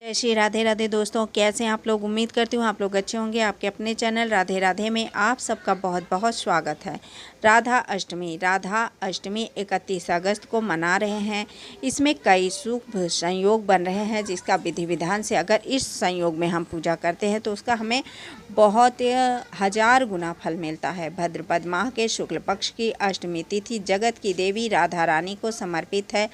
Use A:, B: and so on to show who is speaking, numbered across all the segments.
A: जय श्री राधे राधे दोस्तों, कैसे हैं आप लोग। उम्मीद करती हूँ आप लोग अच्छे होंगे। आपके अपने चैनल राधे राधे में आप सबका बहुत बहुत स्वागत है। राधा अष्टमी 31 अगस्त को मना रहे हैं। इसमें कई शुभ संयोग बन रहे हैं, जिसका विधि विधान से अगर इस संयोग में हम पूजा करते हैं तो उसका हमें बहुत हजार गुना फल मिलता है। भाद्रपद माह के शुक्ल पक्ष की अष्टमी तिथि जगत की देवी राधा रानी को समर्पित है।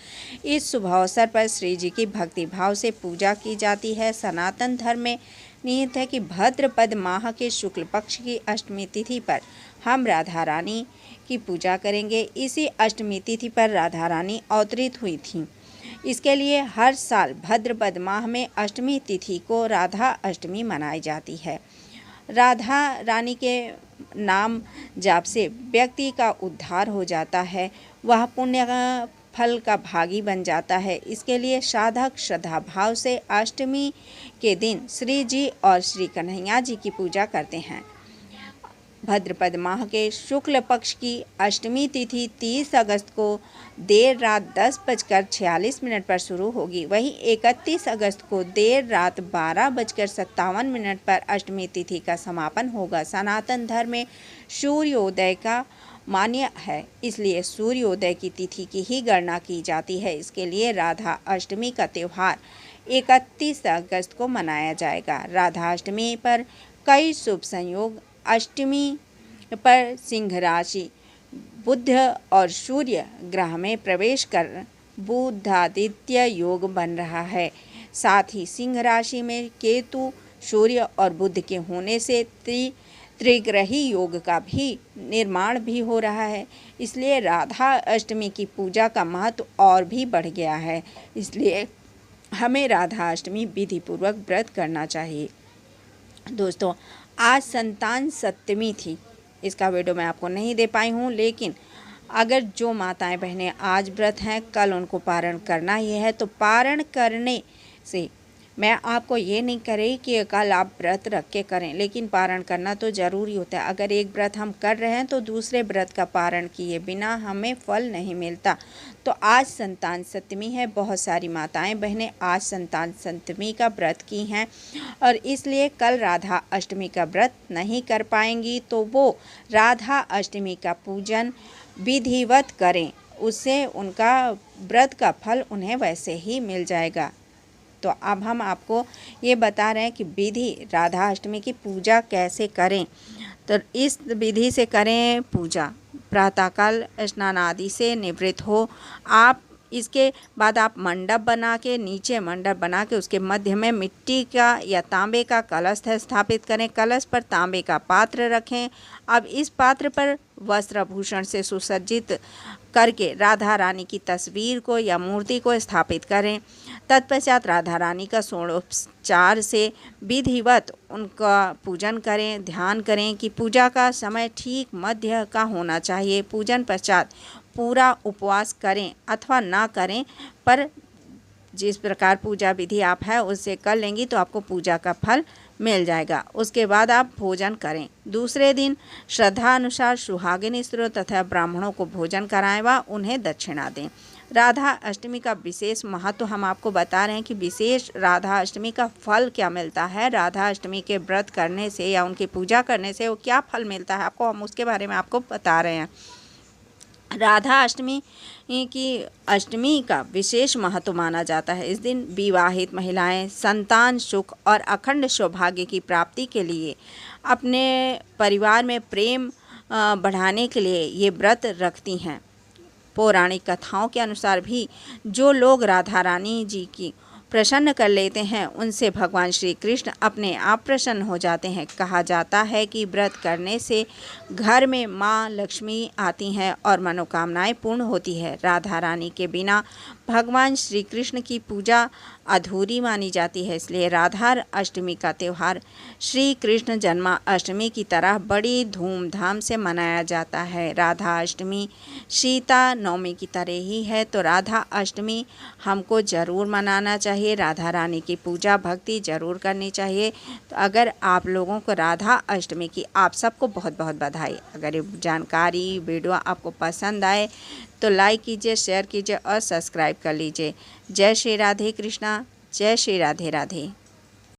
A: इस शुभ अवसर पर श्री जी की भक्ति भाव से पूजा की जाती है। सनातन धर्म में निहित है कि भाद्रपद माह के शुक्ल पक्ष की अष्टमी तिथि पर हम राधा रानी की पूजा करेंगे। इसी अष्टमी तिथि पर राधा रानी अवतरित हुई थीं। इसके लिए हर साल भाद्रपद माह में अष्टमी तिथि को राधा अष्टमी मनाई जाती है। राधा रानी के नाम जाप से व्यक्ति का उद्धार हो जाता है, वह पुण्य का फल का भागी बन जाता है। इसके लिए साधक श्रद्धा भाव से अष्टमी के दिन श्री जी और श्री कन्हैया जी की पूजा करते हैं। भाद्रपद माह के शुक्ल पक्ष की अष्टमी तिथि 30 अगस्त को देर रात 10:46 पर शुरू होगी। वहीं 31 अगस्त को देर रात 12:57 पर अष्टमी तिथि का समापन होगा। सनातन धर्म में सूर्योदय का मान्य है, इसलिए सूर्योदय की तिथि की ही गणना की जाती है। इसके लिए राधा अष्टमी का त्यौहार 31 अगस्त को मनाया जाएगा। राधा अष्टमी पर कई शुभ संयोग। अष्टमी पर सिंह राशि बुध और सूर्य ग्रह में प्रवेश कर बुधादित्य योग बन रहा है। साथ ही सिंह राशि में केतु, सूर्य और बुध के होने से त्रिग्रही योग का भी निर्माण भी हो रहा है। इसलिए राधा अष्टमी की पूजा का महत्व और भी बढ़ गया है। इसलिए हमें राधा अष्टमी विधि पूर्वक व्रत करना चाहिए। दोस्तों, आज संतान सप्तमी थी। इसका वीडियो मैं आपको नहीं दे पाई हूँ, लेकिन अगर जो माताएं बहनें आज व्रत हैं, कल उनको पारण करना ही है। तो पारण करने से मैं आपको ये नहीं करी कि कल आप व्रत रख के करें, लेकिन पारण करना तो ज़रूरी होता है। अगर एक व्रत हम कर रहे हैं तो दूसरे व्रत का पारण किए बिना हमें फल नहीं मिलता। तो आज संतान सप्तमी है। बहुत सारी माताएं बहनें आज संतान सप्तमी का व्रत की हैं और इसलिए कल राधा अष्टमी का व्रत नहीं कर पाएंगी, तो वो राधा अष्टमी का पूजन विधिवत करें, उससे उनका व्रत का फल उन्हें वैसे ही मिल जाएगा। तो अब हम आपको ये बता रहे हैं कि विधि राधा अष्टमी की पूजा कैसे करें। तो इस विधि से करें पूजा। प्रातःकाल स्नान आदि से निवृत्त हो आप। इसके बाद आप मंडप बना के, नीचे मंडप बना के उसके मध्य में मिट्टी का या तांबे का कलश स्थापित करें। कलश पर तांबे का पात्र रखें। अब इस पात्र पर वस्त्र आभूषण से सुसज्जित करके राधा रानी की तस्वीर को या मूर्ति को स्थापित करें। तत्पश्चात राधा रानी का षोडोपचार से विधिवत उनका पूजन करें। ध्यान करें कि पूजा का समय ठीक मध्य का होना चाहिए। पूजन पश्चात पूरा उपवास करें अथवा ना करें, पर जिस प्रकार पूजा विधि आप है उससे कर लेंगी तो आपको पूजा का फल मिल जाएगा। उसके बाद आप भोजन करें। दूसरे दिन श्रद्धा अनुसार सुहागिन स्त्रियों तथा ब्राह्मणों को भोजन कराएं व उन्हें दक्षिणा दें। राधा अष्टमी का विशेष महत्व हम आपको बता रहे हैं कि विशेष राधा अष्टमी का फल क्या मिलता है। राधा अष्टमी के व्रत करने से या उनकी पूजा करने से वो क्या फल मिलता है, आपको हम उसके बारे में आपको बता रहे हैं। राधा अष्टमी का विशेष महत्व माना जाता है। इस दिन विवाहित महिलाएं संतान सुख और अखंड सौभाग्य की प्राप्ति के लिए अपने परिवार में प्रेम बढ़ाने के लिए ये व्रत रखती हैं। पौराणिक कथाओं के अनुसार भी जो लोग राधा रानी जी की प्रसन्न कर लेते हैं उनसे भगवान श्री कृष्ण अपने आप प्रसन्न हो जाते हैं। कहा जाता है कि व्रत करने से घर में माँ लक्ष्मी आती हैं और मनोकामनाएं पूर्ण होती है। राधा रानी के बिना भगवान श्री कृष्ण की पूजा अधूरी मानी जाती है। इसलिए राधा अष्टमी का त्यौहार श्री कृष्ण जन्माष्टमी की तरह बड़ी धूमधाम से मनाया जाता है। राधा अष्टमी सीता नवमी की तरह ही है, तो राधा अष्टमी हमको ज़रूर मनाना चाहिए। राधा रानी की पूजा भक्ति ज़रूर करनी चाहिए। तो अगर आप लोगों को राधा अष्टमी की आप सबको बहुत बहुत बधाई। अगर ये जानकारी वीडियो आपको पसंद आए तो लाइक कीजिए, शेयर कीजिए और सब्सक्राइब कर लीजिए। जय श्री राधे कृष्णा। जय श्री राधे राधे।